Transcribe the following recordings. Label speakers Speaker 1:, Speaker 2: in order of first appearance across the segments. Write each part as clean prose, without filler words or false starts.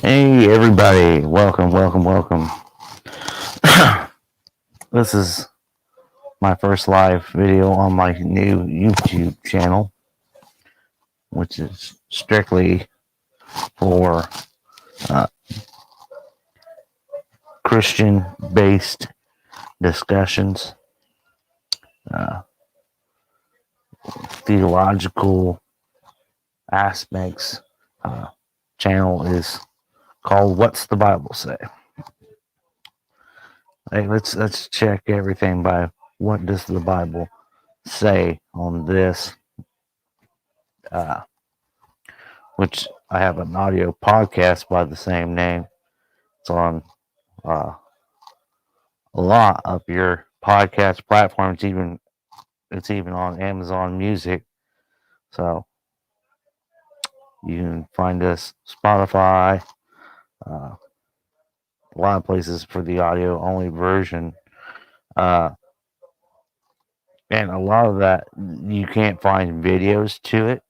Speaker 1: Hey everybody, welcome. This is my first live video on my new YouTube channel, which is strictly for uh, Christian-based discussions, uh, theological aspects. Channel is called "What's the Bible Say?" Hey, let's check everything by what does the Bible say on this. Uh, which I have an audio podcast by the same name. It's on uh, a lot of your podcast platforms. It's even on Amazon Music, so you can find us Spotify, a lot of places for the audio only version. Uh, and a lot of that you can't find videos to it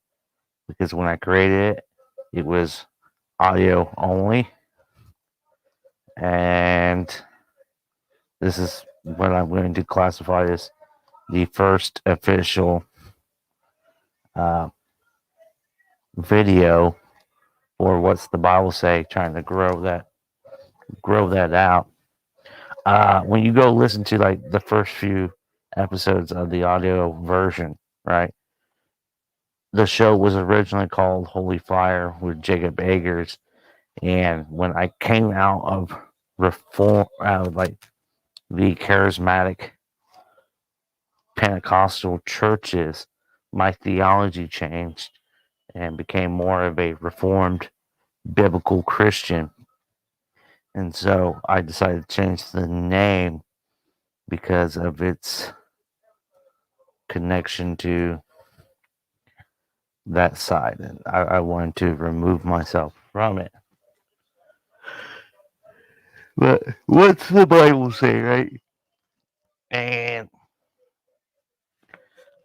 Speaker 1: because when I created it, it was audio only, and this is what I'm going to classify as the first official uh, video for what's the Bible say, trying to grow that out. When you go listen to like the first few episodes of the audio version, right? The show was originally called Holy Fire with Jacob Eggers, and when I came out of out of like the charismatic Pentecostal churches, my theology changed and became more of a reformed biblical Christian. And so I decided to change the name because of its connection to that side. And I wanted to remove myself from it. But what's the Bible say, right? And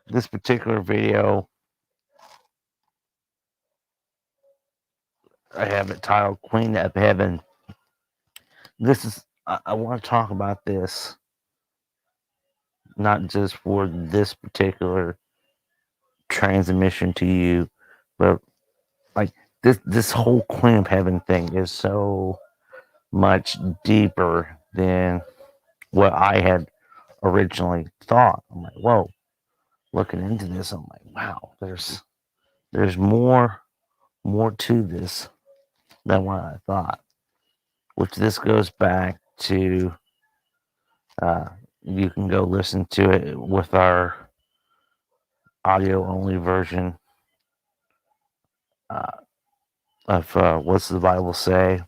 Speaker 1: this particular video, I have it titled Queen of Heaven. I want to talk about this not just for this particular transmission to you, but like this whole Queen of Heaven thing is so much deeper than what I had originally thought. I'm like, whoa, looking into this, I'm like, wow, there's more to this than what I thought. Which this goes back to you can go listen to it with our audio only version uh, of what's the Bible say.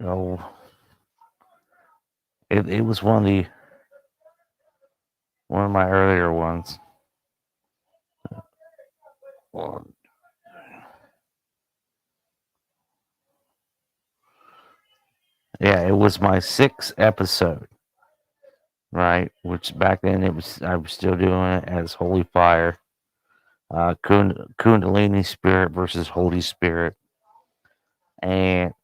Speaker 1: You know, it was one of my earlier ones. Well, yeah, it was my sixth episode, right? Which back then I was still doing it as Holy Fire, Kundalini Spirit versus Holy Spirit, and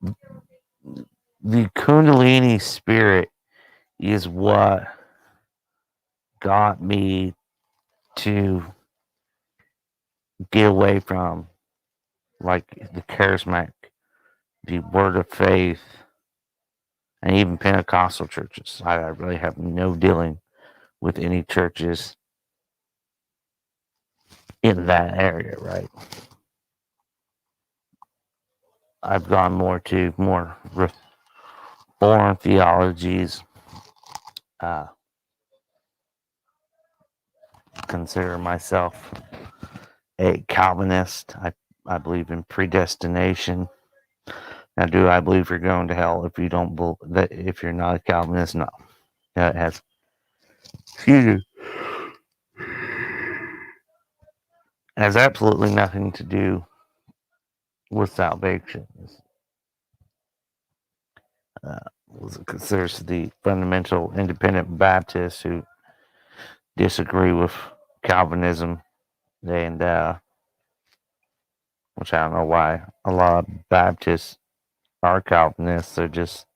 Speaker 1: the Kundalini Spirit is what got me to get away from like the charismatic, the Word of Faith, and even Pentecostal churches. I really have no dealing with any churches in that area, right? I've gone more to more reformed theologies. Uh, consider myself a Calvinist. I believe in predestination. Now, do I believe you're going to hell if you don't that if you're not a Calvinist? No, it has excuse me, it has absolutely nothing to do with salvation. Uh, was considers the fundamental independent Baptists who disagree with Calvinism, and which I don't know why a lot of Baptists are Calvinists. They're just,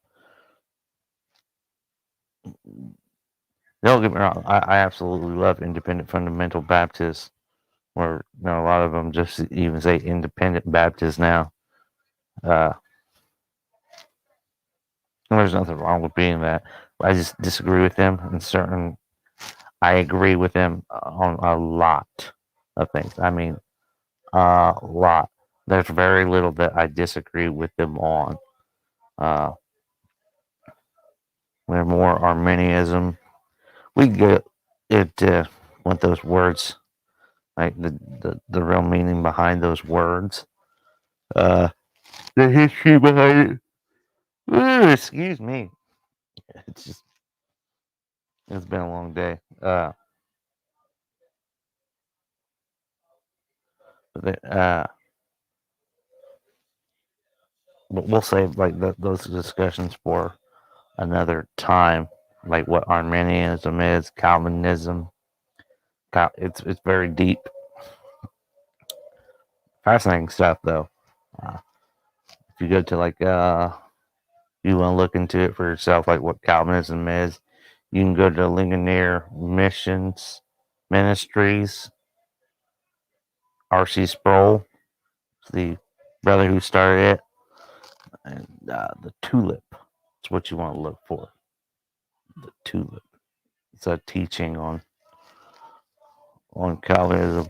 Speaker 1: don't get me wrong, I absolutely love independent fundamental Baptists, or a lot of them just even say independent Baptists now. There's nothing wrong with being that. I just disagree with them in certain. I agree with them on a lot of things. I mean, a lot. There's very little that I disagree with them on. They're more Arminianism. We get it. What those words, like the real meaning behind those words, the history behind it. Ooh, excuse me. It's been a long day. But we'll save like those discussions for another time. Like what Arminianism is, Calvinism. It's very deep, fascinating stuff though. If you go to like you want to look into it for yourself, like what Calvinism is, you can go to Ligonier Missions Ministries. R.C. Sproul, the brother who started it, and the Tulip. It's what you want to look for. The Tulip. It's a teaching on Calvinism.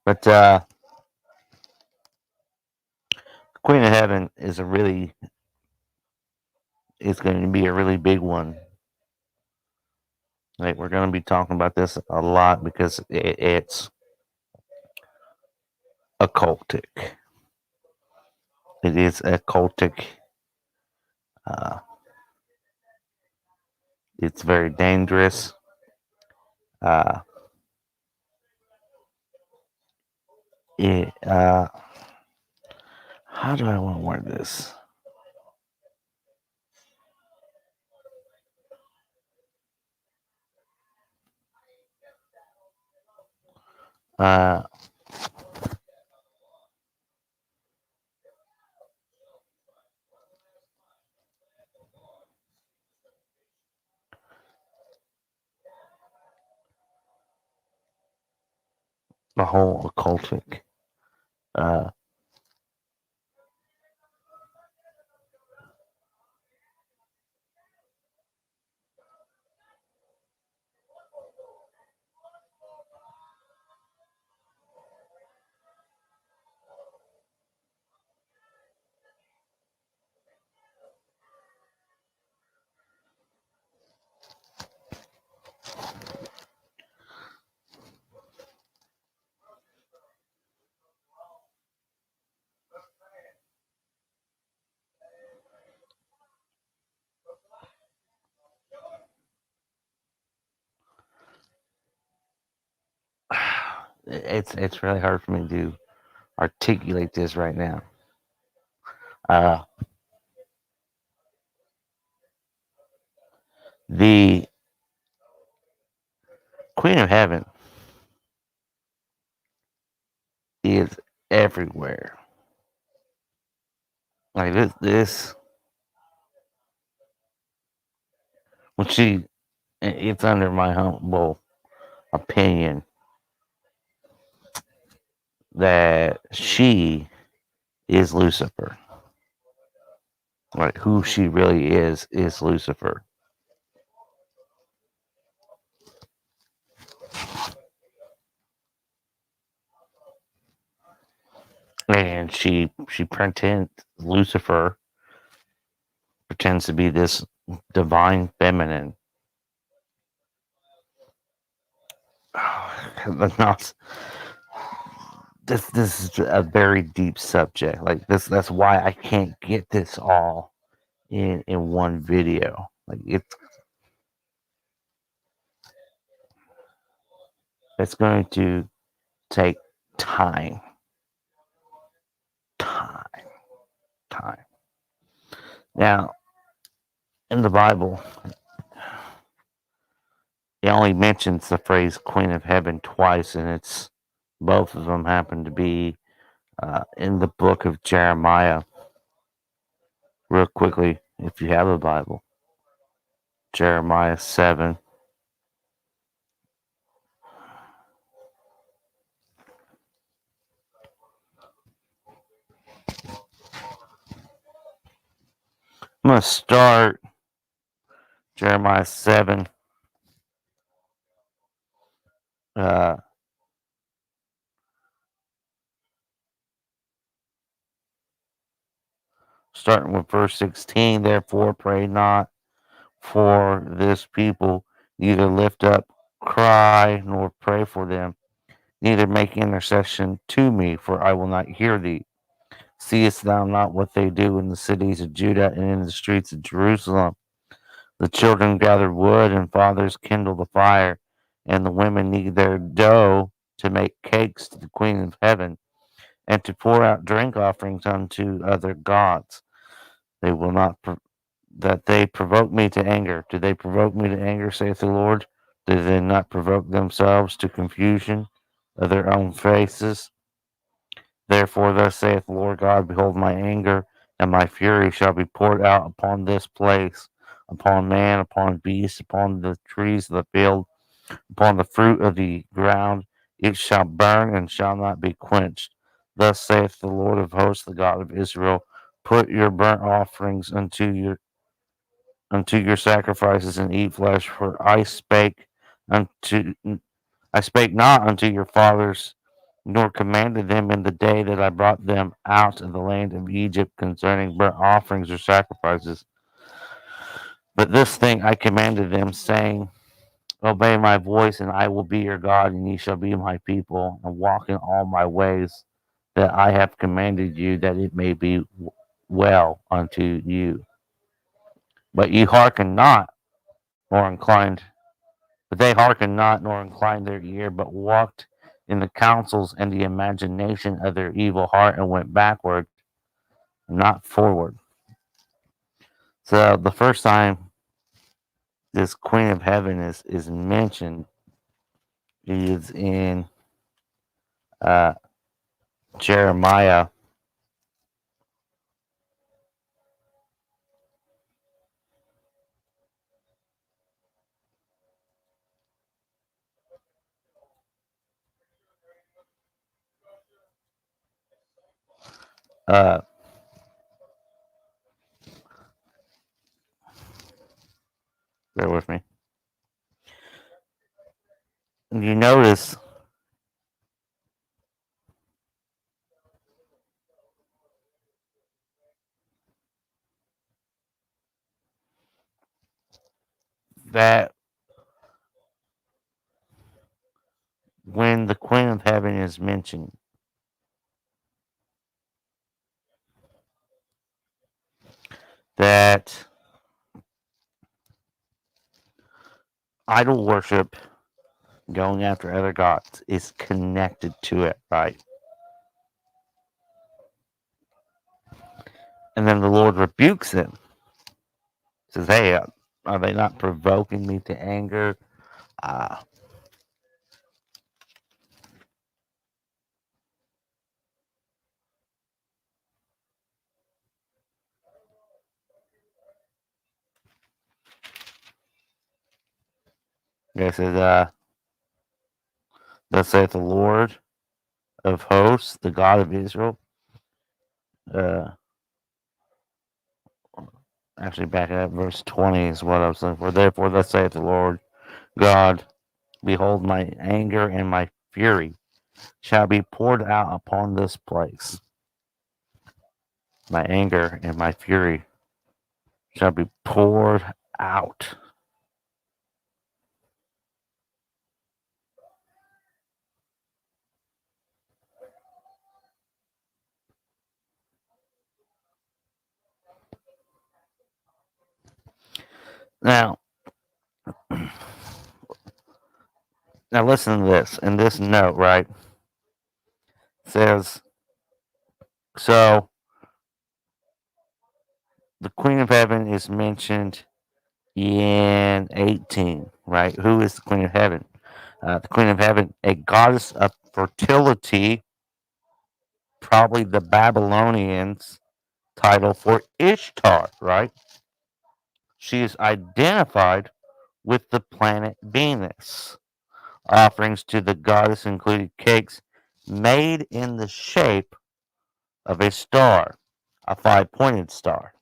Speaker 1: But Queen of Heaven is it's going to be a really big one. Like we're going to be talking about this a lot because it's occultic. It is occultic. It's very dangerous. How do I want to word this? The whole occultic. It's really hard for me to articulate this right now. The Queen of Heaven is everywhere. Like this when it's under my humble opinion that she is Lucifer. Like who she really is Lucifer. And she pretends Lucifer pretends to be this divine feminine. This is a very deep subject. Like that's why I can't get this all in one video. Like it's going to take time. Now, in the Bible, it only mentions the phrase Queen of Heaven twice, and it's both of them happen to be in the book of Jeremiah. Real quickly, if you have a Bible, Jeremiah 7. I'm going to start Jeremiah 7. Starting with verse 16. Therefore, pray not for this people, neither lift up cry nor pray for them, neither make intercession to me, for I will not hear thee. Seest thou not what they do in the cities of Judah and in the streets of Jerusalem? The children gather wood, and fathers kindle the fire, and the women knead their dough to make cakes to the Queen of Heaven, and to pour out drink offerings unto other gods. They will not that they provoke me to anger. Do they provoke me to anger, saith the Lord? Do they not provoke themselves to confusion of their own faces? Therefore, thus saith the Lord God, behold, my anger and my fury shall be poured out upon this place, upon man, upon beast, upon the trees of the field, upon the fruit of the ground. It shall burn and shall not be quenched. Thus saith the Lord of hosts, the God of Israel, put your burnt offerings unto your sacrifices and eat flesh, for I spake not unto your fathers, nor commanded them in the day that I brought them out of the land of Egypt concerning burnt offerings or sacrifices. But this thing I commanded them, saying, obey my voice, and I will be your God, and ye shall be my people, and walk in all my ways that I have commanded you, that it may be well unto you. But ye hearken not, nor inclined But they hearkened not, nor inclined their ear, but walked in the counsels and the imagination of their evil heart, and went backward, not forward. So the first time this Queen of Heaven is mentioned is in uh, Jeremiah. Uh, bear with me. You notice that when the Queen of Heaven is mentioned, that idol worship, going after other gods, is connected to it, right? And then the Lord rebukes them. Says, hey, are they not provoking me to anger? Uh, it says, thus saith the Lord of hosts, the God of Israel. Uh, actually, back at verse 20 is what I was looking for. Therefore, thus saith the Lord God, behold, my anger and my fury shall be poured out upon this place. My anger and my fury shall be poured out. Now, now listen to this. In this note, right, says, so the Queen of Heaven is mentioned in 18, right? Who is the Queen of Heaven? The Queen of Heaven, a goddess of fertility, probably the Babylonians' title for Ishtar, right? She is identified with the planet Venus. Offerings to the goddess included cakes made in the shape of a star, a five-pointed star.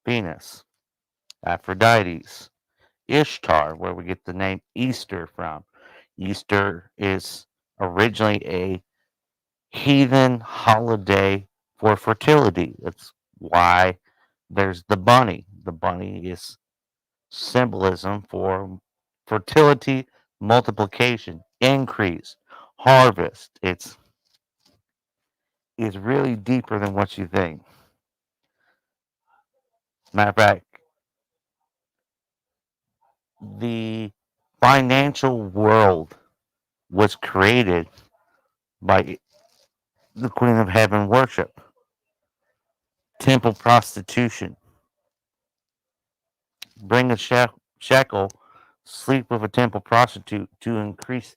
Speaker 1: Venus, Aphrodite's, Ishtar, where we get the name Easter from. Easter is originally a heathen holiday for fertility. That's why there's the bunny. The bunny is symbolism for fertility, multiplication, increase, harvest. It's really deeper than what you think. Matter of fact, the financial world was created by the Queen of Heaven worship, temple prostitution, bring a shekel, sleep with a temple prostitute to increase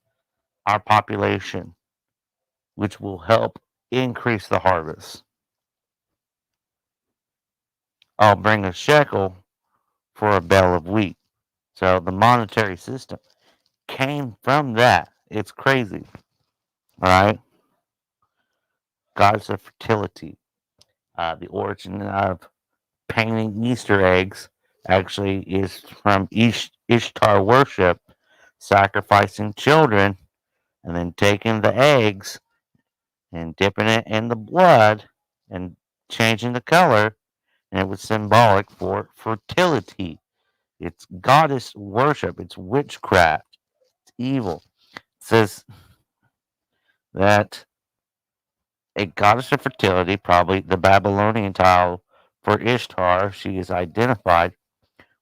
Speaker 1: our population, which will help increase the harvest. I'll bring a shekel for a bale of wheat. So the monetary system came from that. It's crazy. All right. Goddess of fertility. The origin of painting Easter eggs actually is from Ishtar worship, sacrificing children and then taking the eggs and dipping it in the blood and changing the color. And it was symbolic for fertility. It's goddess worship, it's witchcraft, it's evil. It says that a goddess of fertility, probably the Babylonian title for Ishtar, she is identified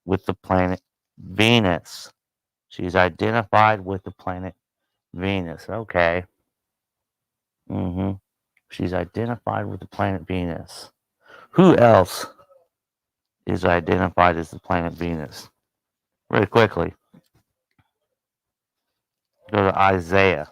Speaker 1: with the planet Venus. She's identified with the planet Venus. Okay. She's identified with the planet Venus. Who else is identified as the planet Venus? Really quickly, go to Isaiah.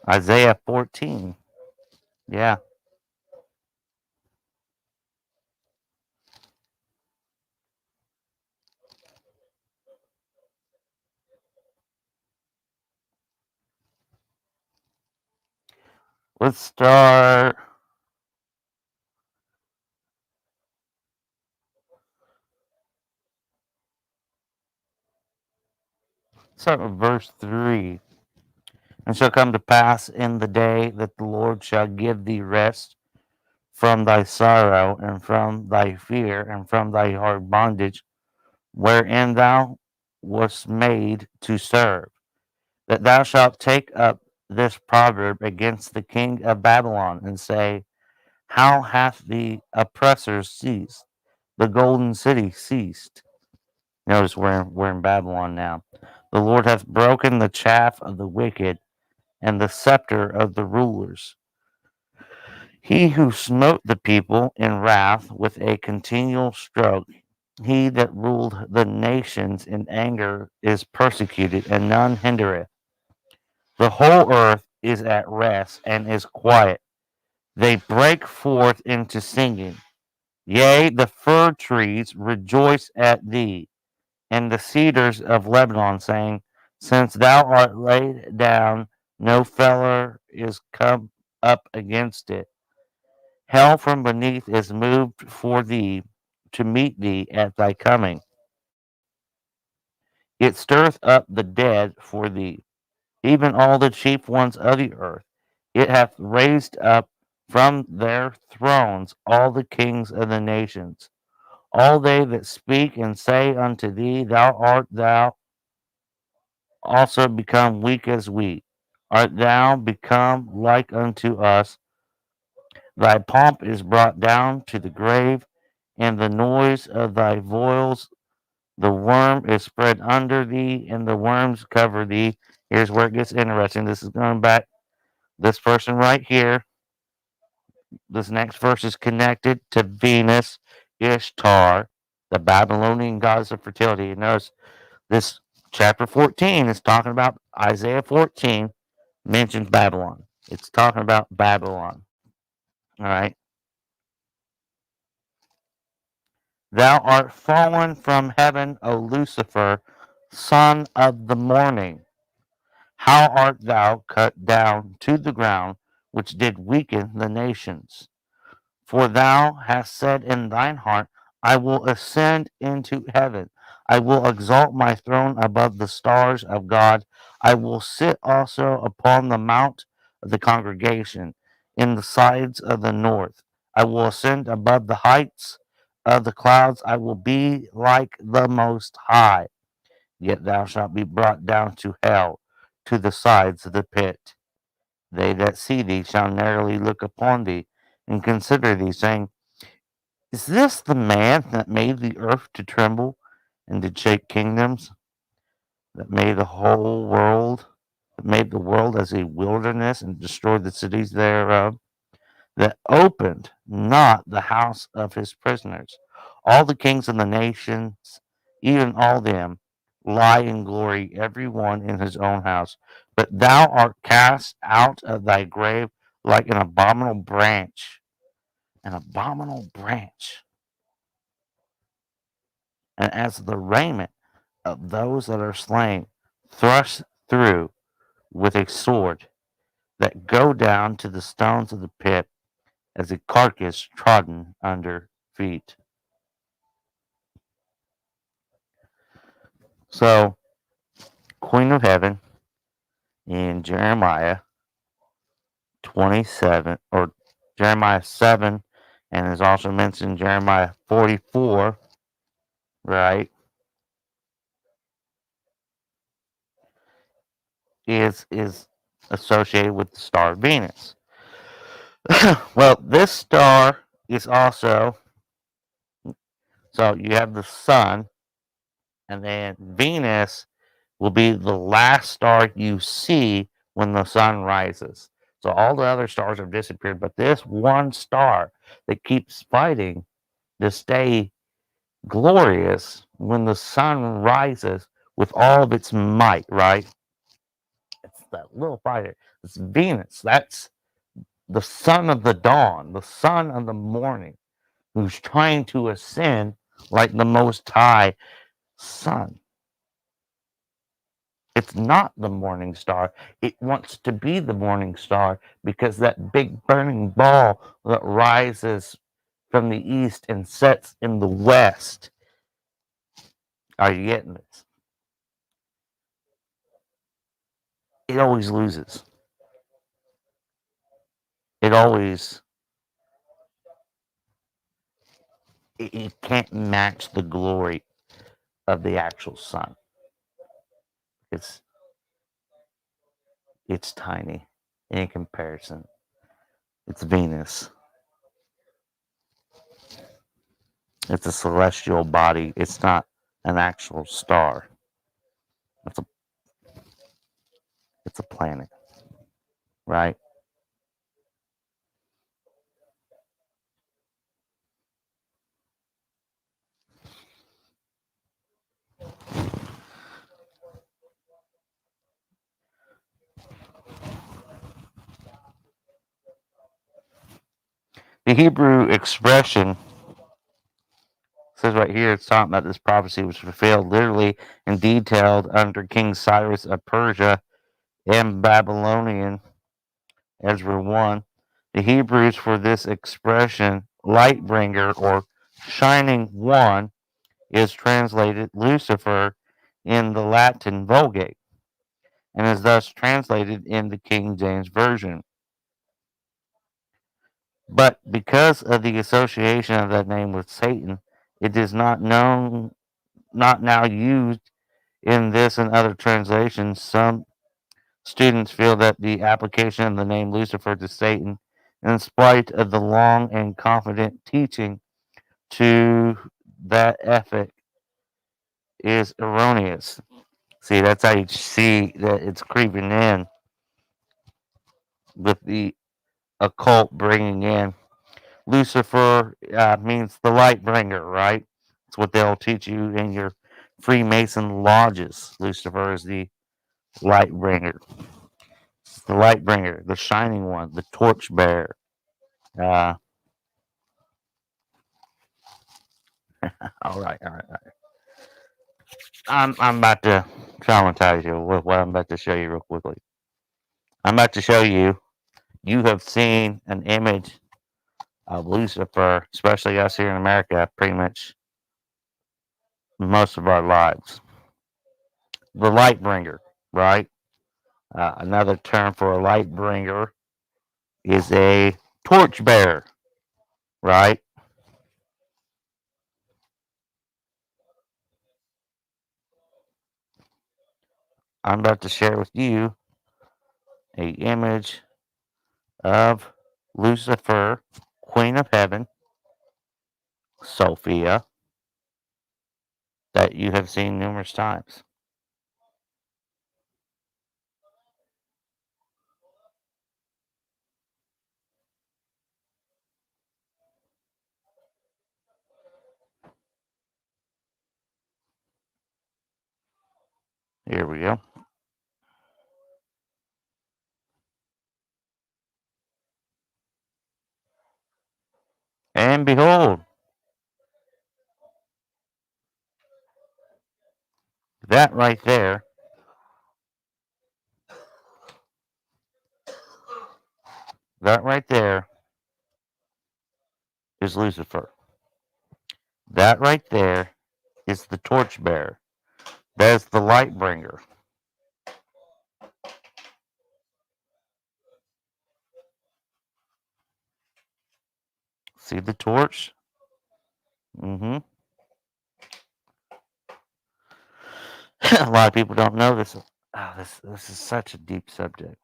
Speaker 1: Isaiah 14. Yeah. Let's start. Start with verse 3. And shall come to pass in the day that the Lord shall give thee rest from thy sorrow and from thy fear and from thy hard bondage, wherein thou wast made to serve, that thou shalt take up this proverb against the king of Babylon and say, how hath the oppressor ceased? The golden city ceased. Notice we're in Babylon now. The Lord hath broken the chaff of the wicked and the scepter of the rulers. He who smote the people in wrath with a continual stroke, he that ruled the nations in anger is persecuted, and none hindereth. The whole earth is at rest and is quiet. They break forth into singing. Yea, the fir trees rejoice at thee, and the cedars of Lebanon, saying, since thou art laid down, no feller is come up against it. Hell from beneath is moved for thee to meet thee at thy coming. It stirreth up the dead for thee, even all the chief ones of the earth. It hath raised up from their thrones all the kings of the nations. All they that speak and say unto thee, thou also become weak as we. Art thou become like unto us? Thy pomp is brought down to the grave, and the noise of thy voils The worm is spread under thee, and the worms cover thee. Here's where it gets interesting. This is going back. This person right here, this next verse is connected to Venus, Ishtar, the Babylonian goddess of fertility. And notice this chapter 14 is talking about Isaiah 14 mentions Babylon. It's talking about Babylon. All right. Thou art fallen from heaven, O Lucifer, son of the morning. How art thou cut down to the ground, which did weaken the nations? For thou hast said in thine heart, I will ascend into heaven. I will exalt my throne above the stars of God. I will sit also upon the mount of the congregation in the sides of the north. I will ascend above the heights of the clouds. I will be like the Most High. Yet thou shalt be brought down to hell, to the sides of the pit. They that see thee shall narrowly look upon thee and consider thee, saying, Is this the man that made the earth to tremble and did shake kingdoms, that made the whole world, that made the world as a wilderness and destroyed the cities thereof, that opened not the house of his prisoners? All the kings of the nations, even all them, lie in glory, every one in his own house. But thou art cast out of thy grave like an abominable branch. An abominable branch. And as the raiment of those that are slain, thrust through with a sword, that go down to the stones of the pit, as a carcass trodden under feet. So, Queen of Heaven in Jeremiah 27, or Jeremiah 7, and is also mentioned in Jeremiah 44, right, is associated with the star Venus. Well, this star is also, so you have the sun, and then Venus will be the last star you see when the sun rises. So all the other stars have disappeared, but this one star that keeps fighting to stay glorious when the sun rises with all of its might, right? It's that little fighter. It's Venus. That's the son of the dawn, the son of the morning, who's trying to ascend like the Most High Sun. It's not the morning star. It wants to be the morning star because that big burning ball that rises from the east and sets in the west. Are you getting this? It always loses. It always, it can't match the glory of the actual sun. It's it's tiny in comparison. It's Venus. It's a celestial body. It's not an actual star. It's a it's a planet, right? The Hebrew expression says right here, it's talking about this prophecy was fulfilled literally and detailed under King Cyrus of Persia and Babylonian, Ezra 1. The Hebrews for this expression, light bringer or shining one, is translated Lucifer in the Latin Vulgate and is thus translated in the King James Version. But because of the association of that name with Satan, it is not now used in this and other translations. Some students feel that the application of the name Lucifer to Satan, in spite of the long and confident teaching to that effect, is erroneous. See, that's how you see that it's creeping in with the occult bringing in. Lucifer means the light bringer, right? That's what they'll teach you in your Freemason lodges. Lucifer is the light bringer, the shining one, the torch bearer. Uh, all right. I'm about to traumatize you with what I'm about to show you real quickly. I'm about to show you. You have seen an image of Lucifer, especially us here in America, pretty much most of our lives. The light bringer, right? Another term for a light bringer is a torch bearer, right? I'm about to share with you a image of Lucifer, Queen of Heaven, Sophia, that you have seen numerous times. Here we go. And behold, that right there, that right there is Lucifer. That right there is the torchbearer. That is the light bringer. See the torch? Mm-hmm. A lot of people don't know this. Oh, this is such a deep subject.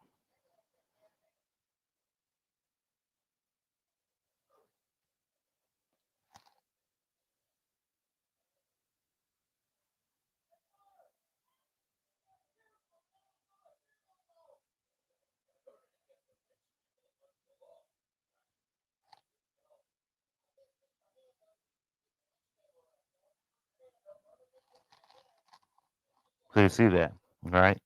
Speaker 1: So you see that, right?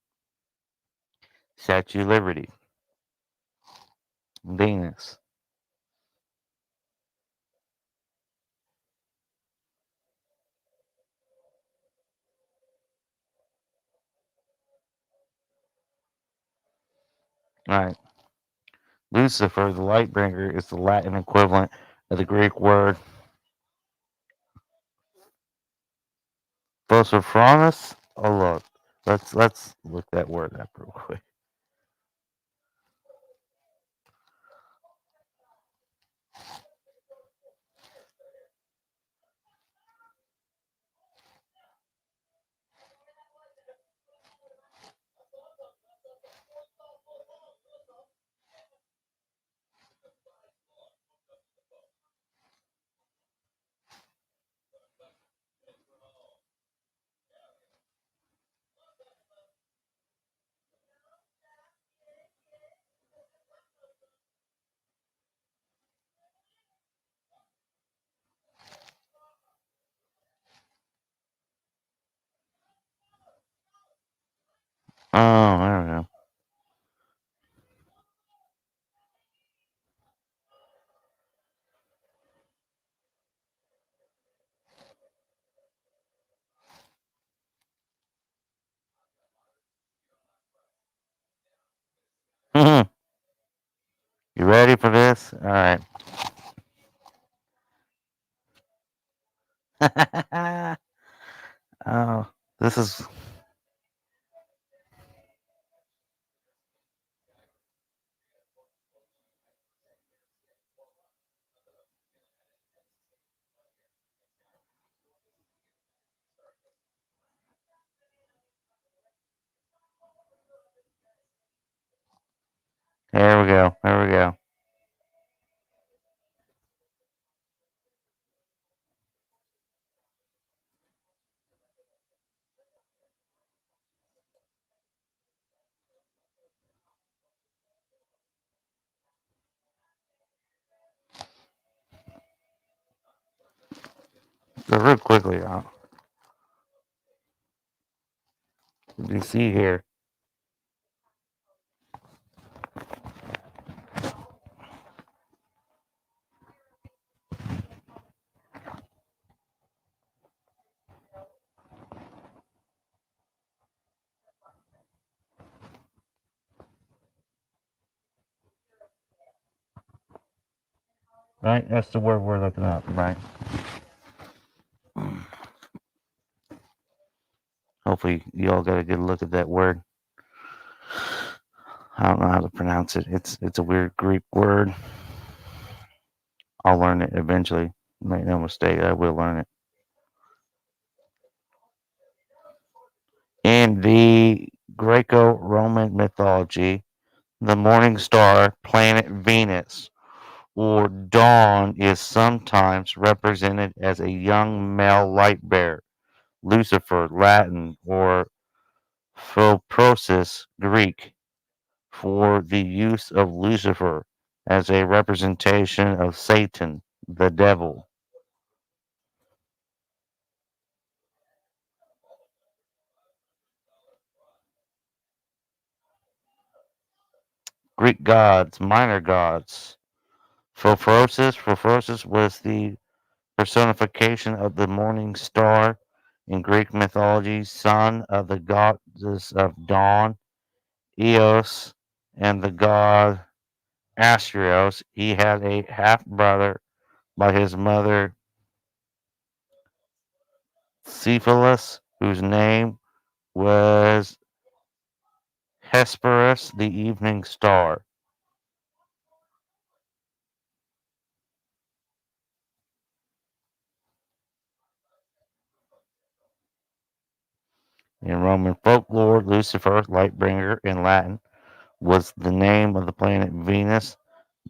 Speaker 1: Statue of Liberty, Venus. All right. Lucifer, the light bringer, is the Latin equivalent of the Greek word Phosophoros. Oh look. Let's look that word up real quick. Oh, there we go. You ready for this? All right. Oh, this is. There we go. There we go. real quickly, you see here, right? That's the word we're looking up, right? Hopefully, you all got a good look at that word. I don't know how to pronounce it. It's a weird Greek word. I'll learn it eventually. Make no mistake, I will learn it. In the Greco-Roman mythology, the morning star planet Venus or dawn is sometimes represented as a young male light bearer, Lucifer, Latin, or Philprosis, Greek, for the use of Lucifer as a representation of Satan, the devil. Greek gods, minor gods. Philprosis was the personification of the morning star in Greek mythology, son of the goddess of dawn, Eos, and the god Astrios. He had a half brother by his mother Cephalus, whose name was Hesperus, the evening star. In Roman folklore, Lucifer, Lightbringer in Latin, was the name of the planet Venus,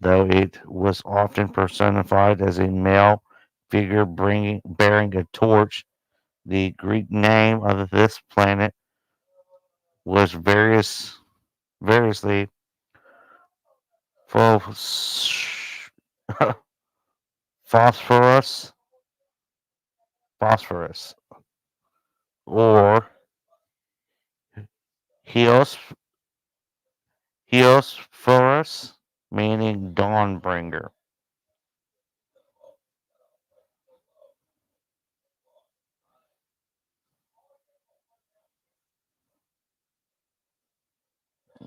Speaker 1: though it was often personified as a male figure bearing a torch. The Greek name of this planet was variously phos- phosphorus, phosphorus, or Heos, Heosphorus, meaning dawnbringer.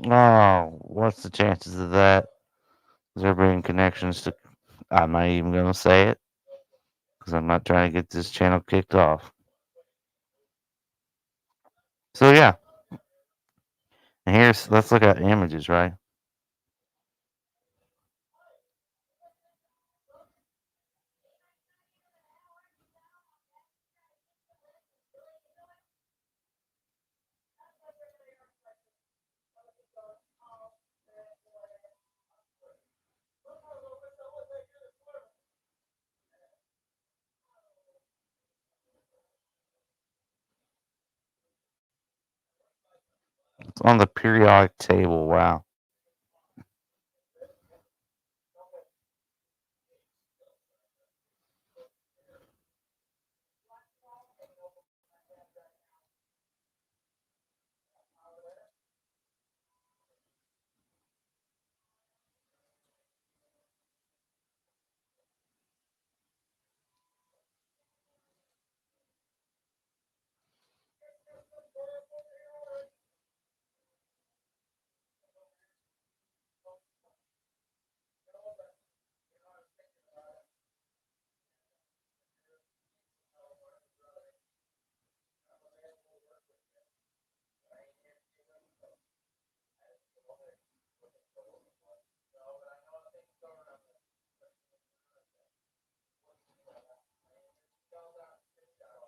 Speaker 1: Oh, what's the chances of that? Is there being connections to? I'm not even going to say it because I'm not trying to get this channel kicked off. So yeah, and let's look at images, right? It's on the periodic table. Wow.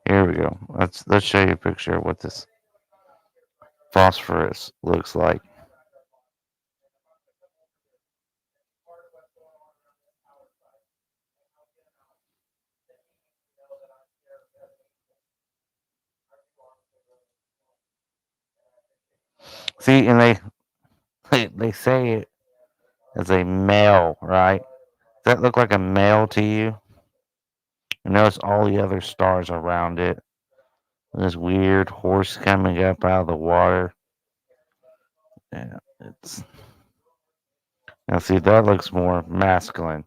Speaker 1: Here we go. Let's show you a picture of what this phosphorus looks like. See, and they say it as a male, right? Does that look like a male to you? And notice all the other stars around it. This weird horse coming up out of the water. Yeah, it's now see that looks more masculine,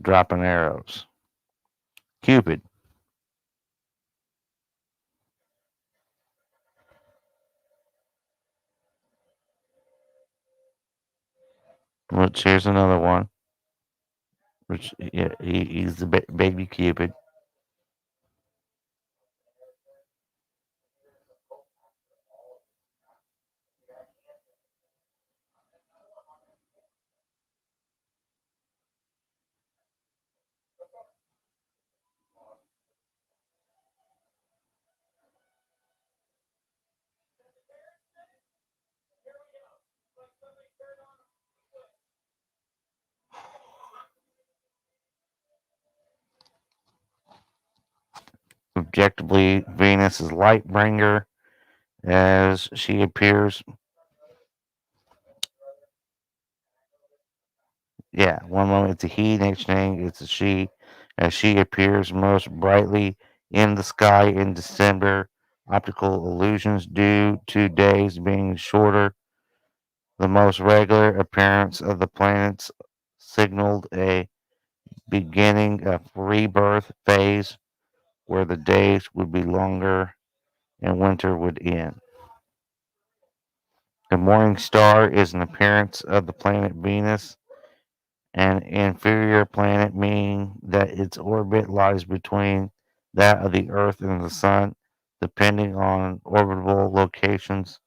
Speaker 1: dropping arrows. Cupid, which here's another one. Which yeah, he's the baby Cupid. Objectively, Venus is light bringer as she appears. Yeah, one moment it's a he, next thing it's a she, as she appears most brightly in the sky in December. Optical illusions due to days being shorter. The most regular appearance of the planets signaled a beginning of rebirth phase where the days would be longer and winter would end. The morning star is an appearance of the planet Venus, an inferior planet, meaning that its orbit lies between that of the Earth and the Sun, depending on orbital locations.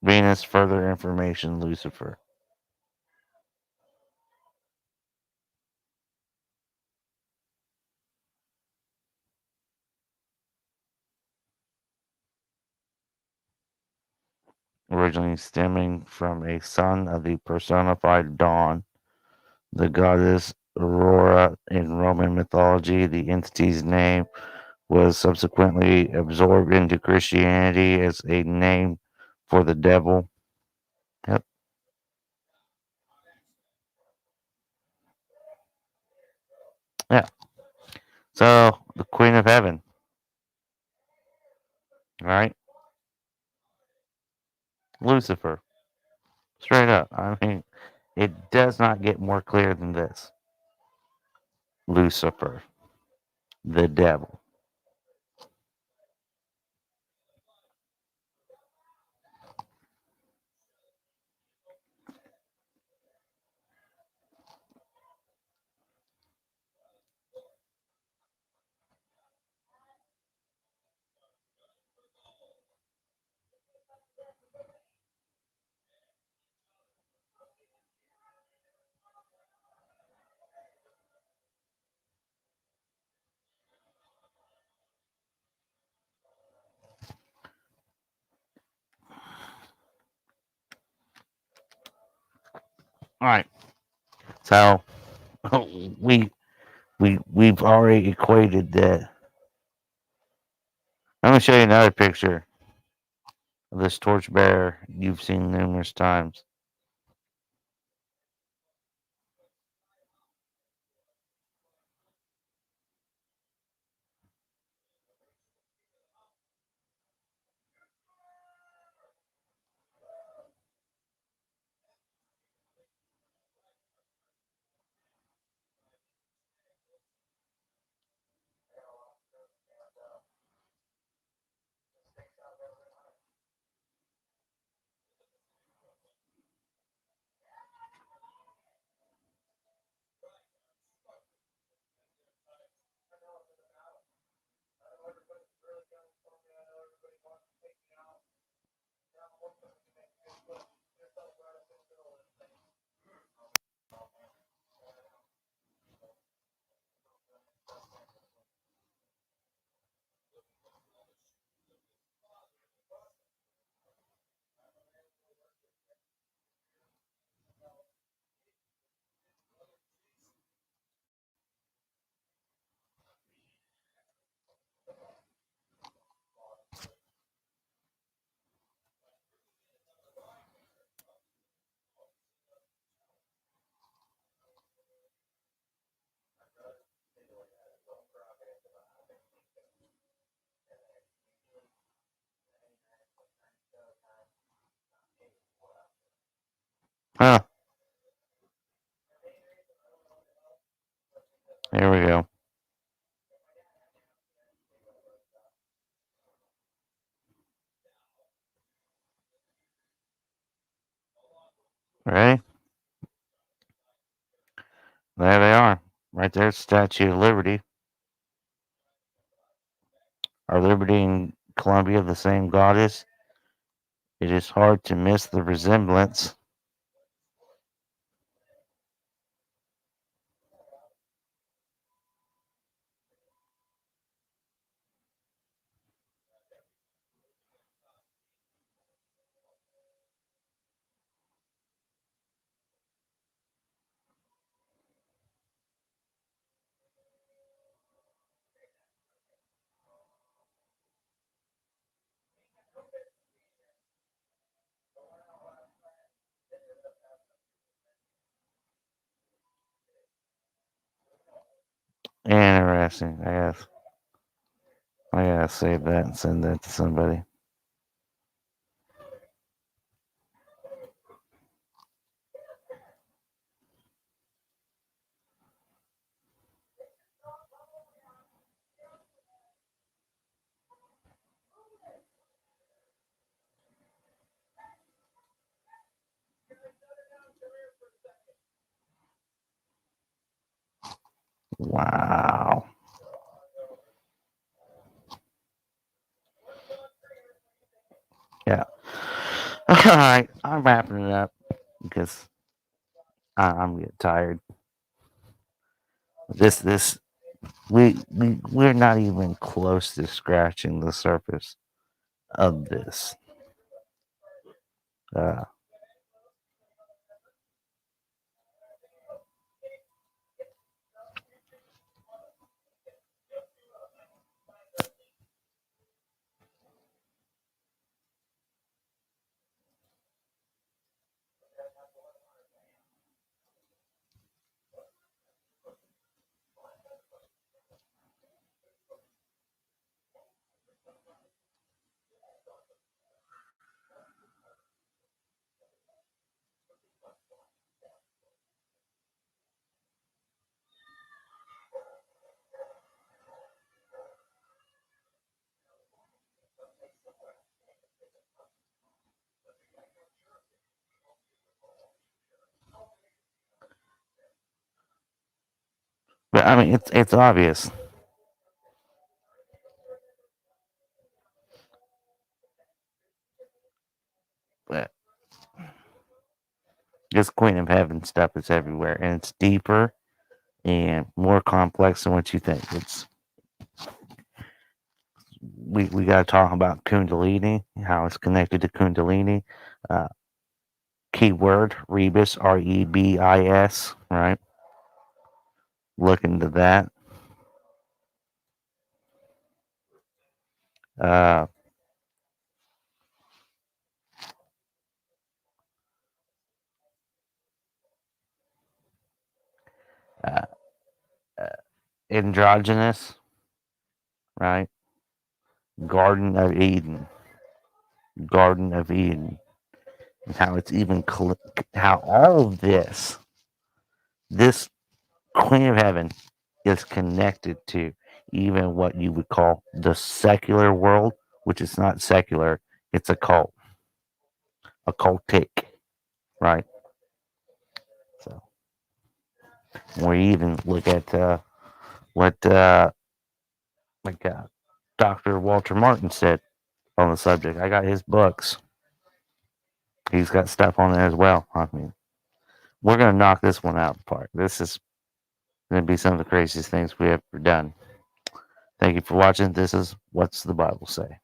Speaker 1: Venus, further information, Lucifer. Originally stemming from a son of the personified dawn, the goddess Aurora in Roman mythology. The entity's name was subsequently absorbed into Christianity as a name for the devil. Yep. Yeah. So the Queen of Heaven, right? Lucifer. Straight up. I mean, it does not get more clear than this. Lucifer, the devil. All right. So we we've already equated that. I'm gonna show you another picture of this torchbearer you've seen numerous times. Huh. There we go. Right? There they are. Right there, Statue of Liberty. Are Liberty and Columbia the same goddess? It is hard to miss the resemblance. Interesting. I gotta save that and send that to somebody. Wow. Yeah. All right. I'm wrapping it up because I'm getting tired. This we're not even close to scratching the surface of this. Uh, but I mean, it's obvious. But this Queen of Heaven stuff is everywhere, and it's deeper and more complex than what you think. It's we got to talk about Kundalini, how it's connected to Kundalini. Uh, Keyword Rebis, Rebis, right? Look into that. Uh, uh, uh, Androgynous, right? Garden of Eden, Garden of Eden, and how it's even how all of this Queen of Heaven is connected to even what you would call the secular world, which is not secular, it's occultic, right? So we even look at what like Dr. Walter Martin said on the subject. I got his books. He's got stuff on there as well. I mean, we're gonna knock this one out apart. This is gonna be some of the craziest things we ever done. Thank you for watching. This is What's the Bible Say?